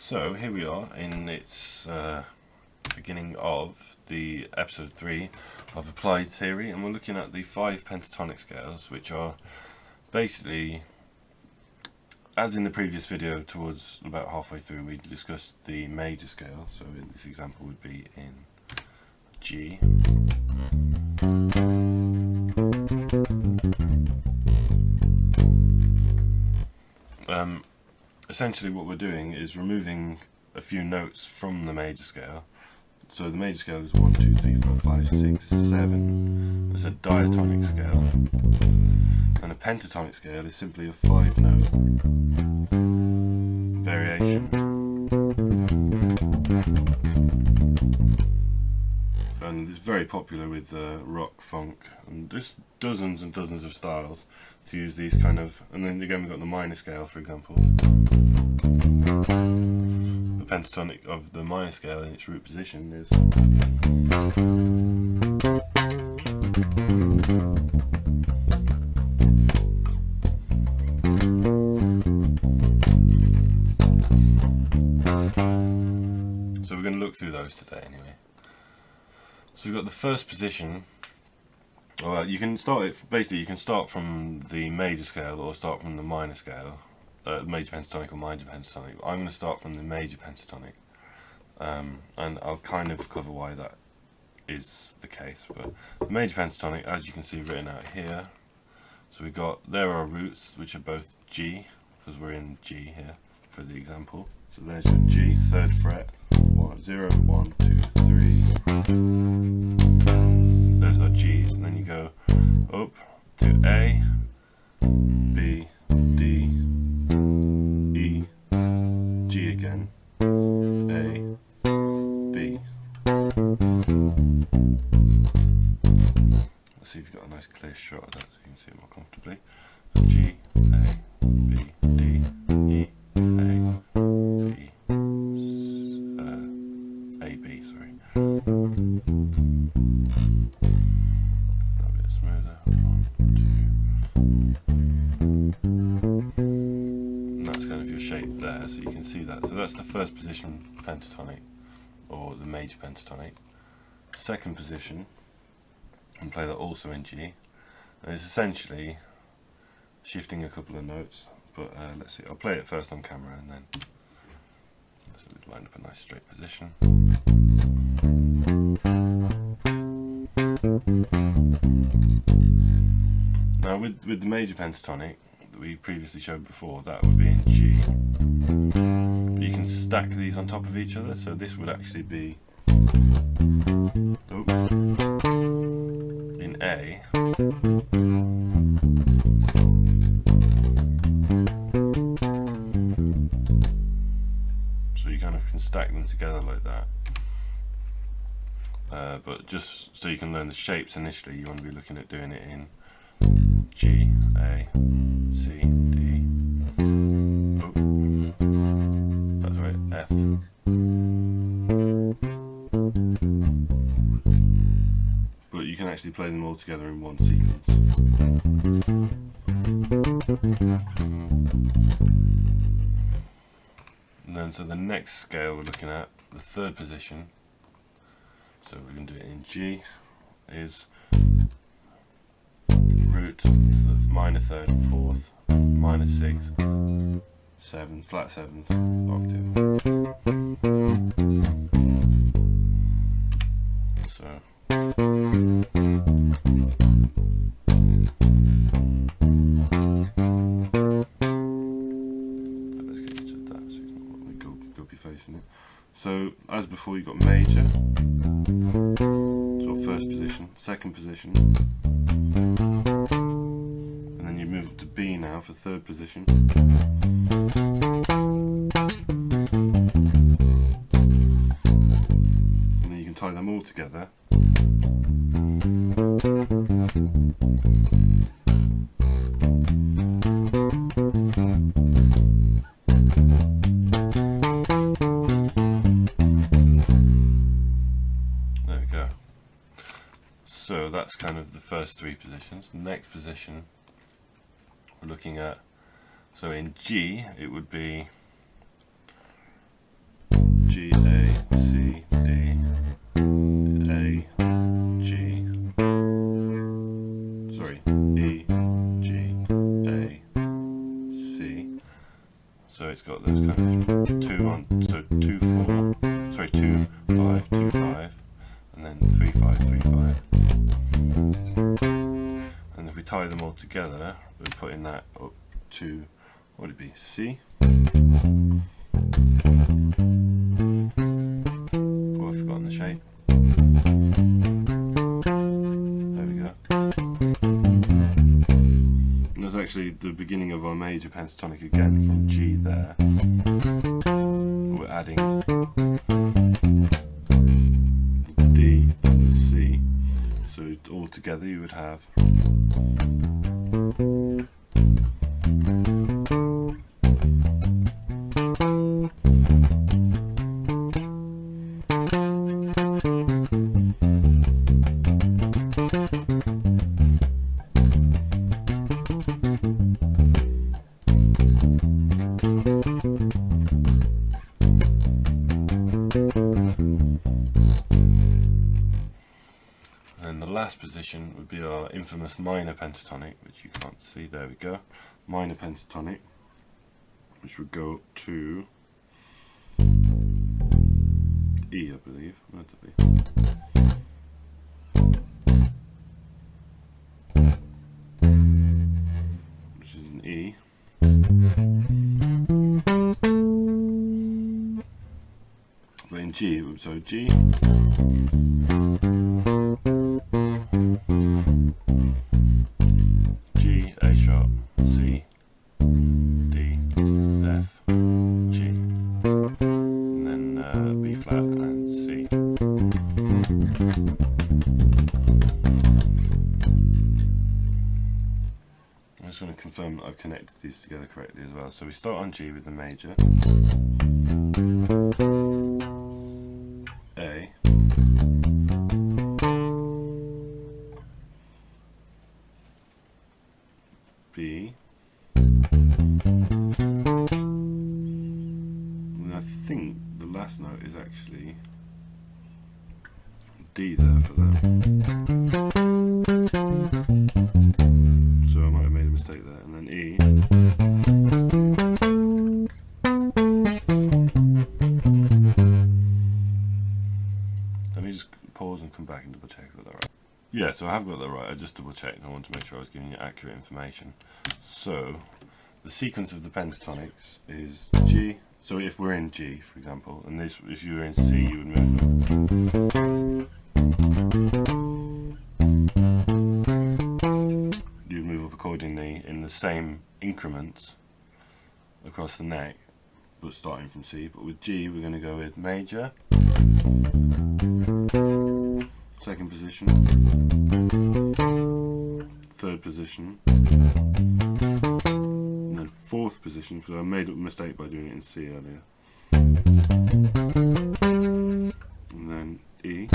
So here we are in its beginning of the episode 3 of Applied Theory, and we're looking at the 5 pentatonic scales, which are basically, as in the previous video, towards about halfway through we discussed the major scale. So in this example would be in G. Essentially what we're doing is removing a few notes from the major scale. So the major scale is 1, 2, 3, 4, 5, 6, 7. It's a diatonic scale. And a pentatonic scale is simply a 5-note variation. And it's very popular with rock, funk, and just dozens and dozens of styles to use these kind of. And then again we've got the minor scale, for example. The pentatonic of the minor scale in its root position is so we're going to look through those today anyway. So we've got the first position. Well, you can start it, basically you can start from the major scale or start from the minor scale, major pentatonic or minor pentatonic. I'm going to start from the major pentatonic, and I'll kind of cover why that is the case. But the major pentatonic, as you can see written out here, so we've got, there are roots which are both G, because we're in G here for the example. So there's your G, 3rd fret, 0, 1, 2, 3. Those are G's, and then you go up to A, B, D, E, G again, A, B. Let's see if you've got a nice clear shot of that so you can see it more comfortably. So G, A, B, D, E, A, B, A, B, sorry. A bit smoother. 1, 2. And that's kind of your shape there, so you can see that. So that's the first position pentatonic, or the major pentatonic. Second position, and play that also in G, and it's essentially shifting a couple of notes. But let's see. I'll play it first on camera, and then so we've lined up a nice straight position. Now with the major pentatonic that we previously showed before, that would be in G. But you can stack these on top of each other, so this would actually be in A. So you kind of can stack them together like that. But just so you can learn the shapes initially, you want to be looking at doing it in G, A, C, D, that's right, F. But you can actually play them all together in one sequence. And then so the next scale we're looking at, the 3rd position, so we're going to do it in G, is root, minor 3rd, 4th, minor 6th, 7th, flat 7th, octave. So let's get used to that so it's not really gulpy facing it. So as before, you've got major, so 1st position, 2nd position, and then you move up to B now for 3rd position. And then you can tie them all together. There we go. So that's kind of the first 3 positions. The next position we're looking at, so in G it would be So it's got those kind of 2 on, so 2 4, sorry 2 5 2 5, and then 3 5 3 5. And if we tie them all together, we're putting that up to, what would it be, C? Oh, I've forgotten the shape. There we go. And that's actually the beginning of our major pentatonic again from G there. We're adding the D and the C. So all together you would have and the last position would be our infamous minor pentatonic, which you can't see, there we go. Minor pentatonic, which would go up to E, I believe. Where'd it be? Which is an E. But in G, so G, G, A sharp, C, D, F, G, and then B flat and C. I just want to confirm that I've connected these together correctly as well. So we start on G with the major, A, B, and I think the last note is actually D there for that. So I might have made a mistake there. And then E. Let me just pause and come back and double check if I got that right. Yeah, so I have got that right. I just double checked. I want to make sure I was giving you accurate information. So the sequence of the pentatonics is G. So if we're in G, for example, and this, if you were in C, you would move them. You would move up accordingly in the same increments across the neck, but starting from C. But with G, we're going to go with major, second position, third position, and then fourth position, because I made a mistake by doing it in C earlier, and then E,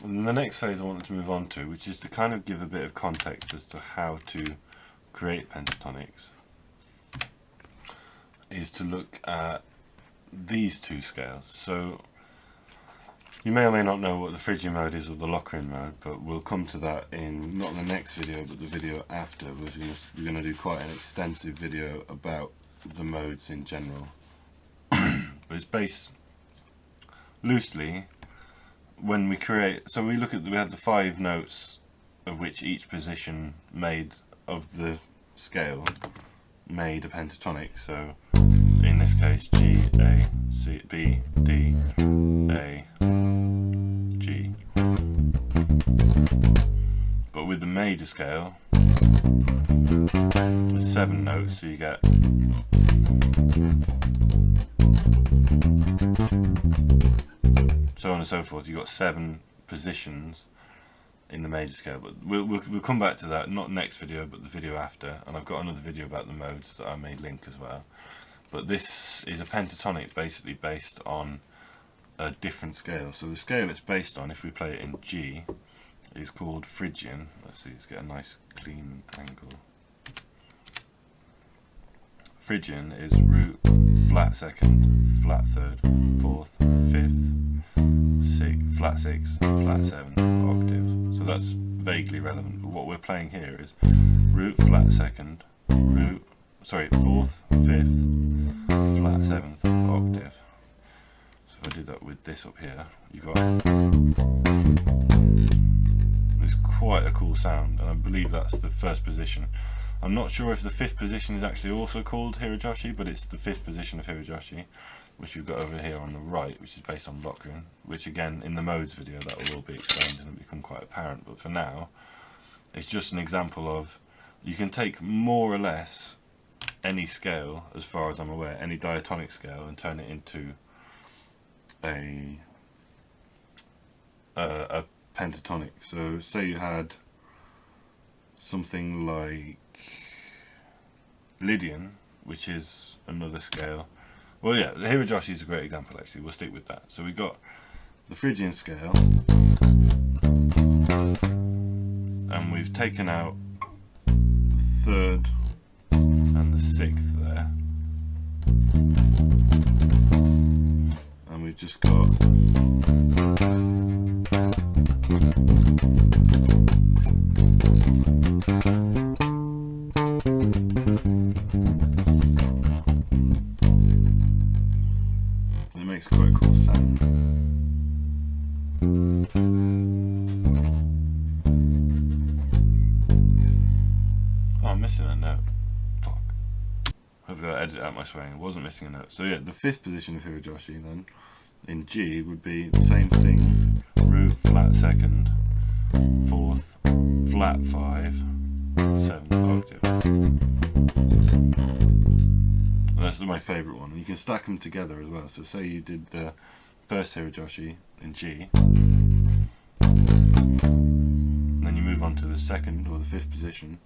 and the next phase I wanted to move on to, which is to kind of give a bit of context as to how to create pentatonics, is to look at these two scales. So you may or may not know what the Phrygian mode is or the Locrian mode, but we'll come to that in not the next video but the video after. We're going to do quite an extensive video about the modes in general. But it's based loosely when we create, so we look at, we had the 5 notes of which each position made of the scale made a pentatonic. So in this case G, A, C, B, D, A, G. But with the major scale there's 7 notes, so you get so on and so forth. You've got 7 positions in the major scale, but we'll come back to that, not next video but the video after, and I've got another video about the modes that I may link as well. But this is a pentatonic basically based on a different scale. So the scale it's based on, if we play it in G, is called Phrygian. Let's see, let's get a nice clean angle. Phrygian is root, flat second, flat third, fourth, fifth, flat sixth, flat seventh, octave. So that's vaguely relevant, but what we're playing here is root, flat second, fourth, fifth, flat seventh, octave. So if I do that with this up here, you got, it's quite a cool sound, and I believe that's the first position. I'm not sure if the fifth position is actually also called Hirajoshi, but it's the fifth position of Hirajoshi, which we've got over here on the right, which is based on Locrian, which again, in the modes video, that will all be explained and it'll become quite apparent, but for now, it's just an example of, you can take more or less any scale, as far as I'm aware, any diatonic scale, and turn it into a pentatonic. So say you had something like Lydian, which is another scale. Well, yeah, the Hirajoshi is a great example, actually. We'll stick with that. So we've got the Phrygian scale, and we've taken out the third and the sixth there, and we've just got it makes quite a cool sound. Oh, I'm missing a note. Fuck. Hopefully I'll edit out my swearing. I wasn't missing a note. So yeah, the fifth position of Hirajoshi then, in G, would be the same thing. Root, flat second, fourth, flat five, seventh octave. And that's my favourite one. You can stack them together as well. So say you did the first Hirajoshi in G, and then you move on to the second or the fifth position.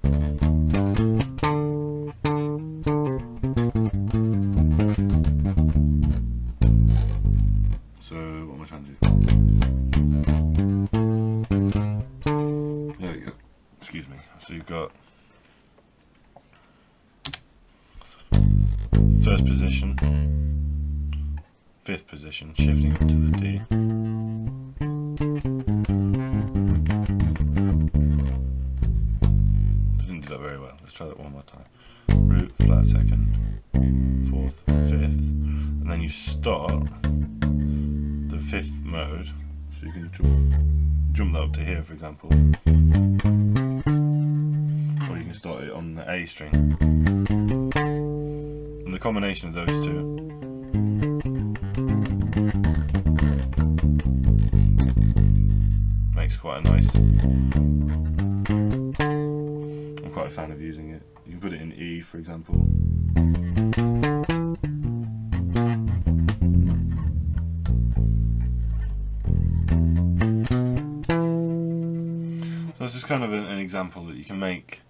So what am I trying to do? There we go. Excuse me. So you've got first position, fifth position, shifting up to the D. I didn't do that very well. Let's try that one more time. Root, flat second, fourth, fifth, and then you start the fifth mode, so you can jump that up to here, for example, or you can start it on the A string. And the combination of those two makes quite a nice. I'm quite a fan of using it. You can put it in E, for example. So it's just kind of an example that you can make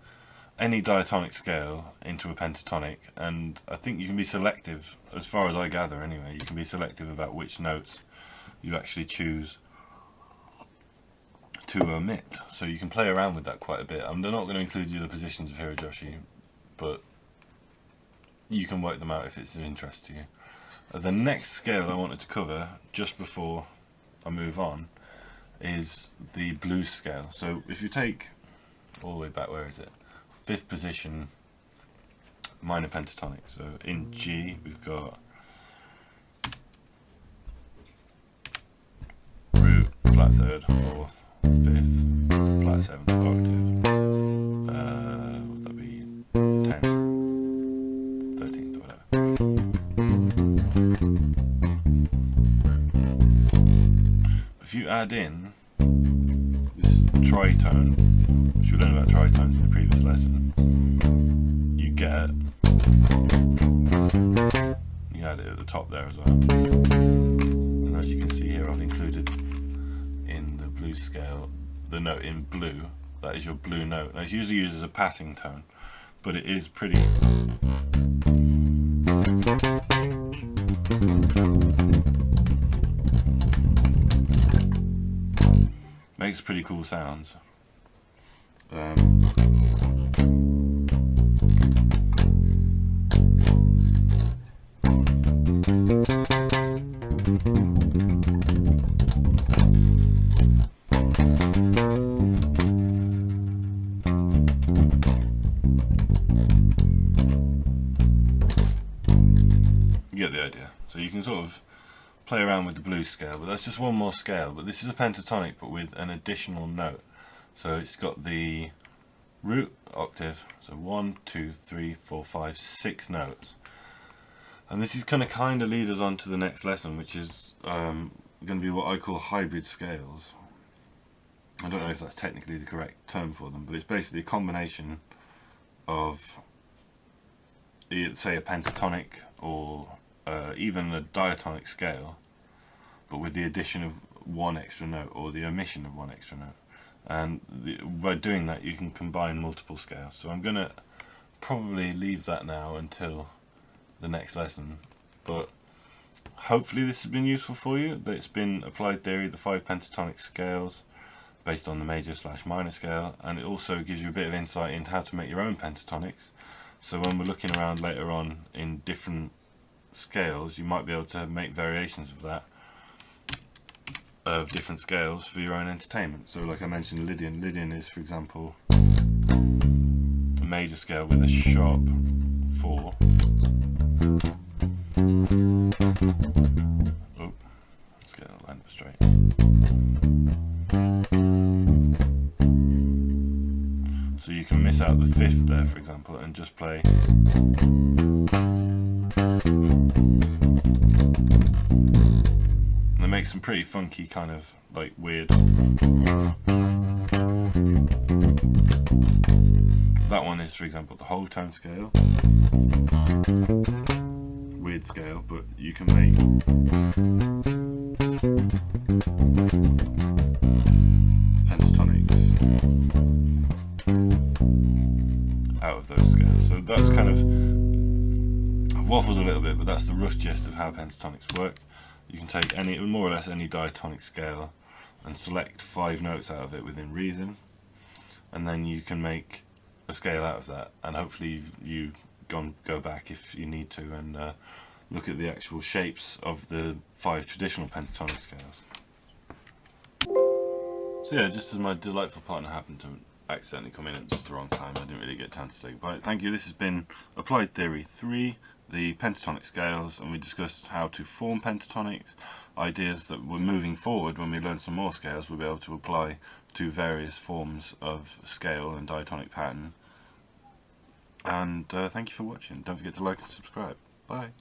any diatonic scale into a pentatonic, and I think you can be selective, as far as I gather anyway, you can be selective about which notes you actually choose to omit, so you can play around with that quite a bit. I'm not going to include the other positions of Hirajoshi, but you can work them out if it's of interest to you. The next scale I wanted to cover, just before I move on, is the blues scale. So if you take all the way back, where is it? Fifth position, minor pentatonic. So in G we've got root, flat third, fourth, fifth, flat seventh, octave. Would that be 10th, 13th, or whatever. If you add in this tritone, which we learned about tritones in the previous lesson, you add it at the top there as well. And as you can see here, I've included in the blues scale the note in blue. That is your blue note. Now it's usually used as a passing tone, but it is pretty. Makes pretty cool sounds. You get the idea. So you can sort of play around with the blues scale, but that's just one more scale. But this is a pentatonic, but with an additional note. So it's got the root octave, so 1, 2, 3, 4, 5, 6 notes. And this is going to kind of lead us on to the next lesson, which is going to be what I call hybrid scales. I don't know if that's technically the correct term for them, but it's basically a combination of, say, a pentatonic or even a diatonic scale, but with the addition of one extra note or the omission of one extra note. And by doing that, you can combine multiple scales. So I'm going to probably leave that now until the next lesson. But hopefully this has been useful for you. That it's been applied theory, the 5 pentatonic scales based on the major / minor scale, and it also gives you a bit of insight into how to make your own pentatonics. So when we're looking around later on in different scales, you might be able to make variations of that, of different scales for your own entertainment. So like I mentioned, Lydian. Lydian is, for example, a major scale with a sharp 4. Oh, let's get that line up straight. So you can miss out the 5th there, for example, and just play. And they make some pretty funky kind of like weird. That one is, for example, the whole tone scale. Weird scale, but you can make pentatonics out of those scales. So that's kind of, I've waffled a little bit, but that's the rough gist of how pentatonics work. You can take any, more or less any diatonic scale and select 5 notes out of it within reason, and then you can make a scale out of that, and hopefully you go back if you need to and look at the actual shapes of the 5 traditional pentatonic scales. So yeah, just as my delightful partner happened to accidentally come in at just the wrong time, I didn't really get time to say goodbye. Thank you. This has been Applied Theory 3, the pentatonic scales, and we discussed how to form pentatonics, ideas that we're moving forward when we learn some more scales we'll be able to apply to various forms of scale and diatonic pattern. And thank you for watching. Don't forget to like and subscribe. Bye.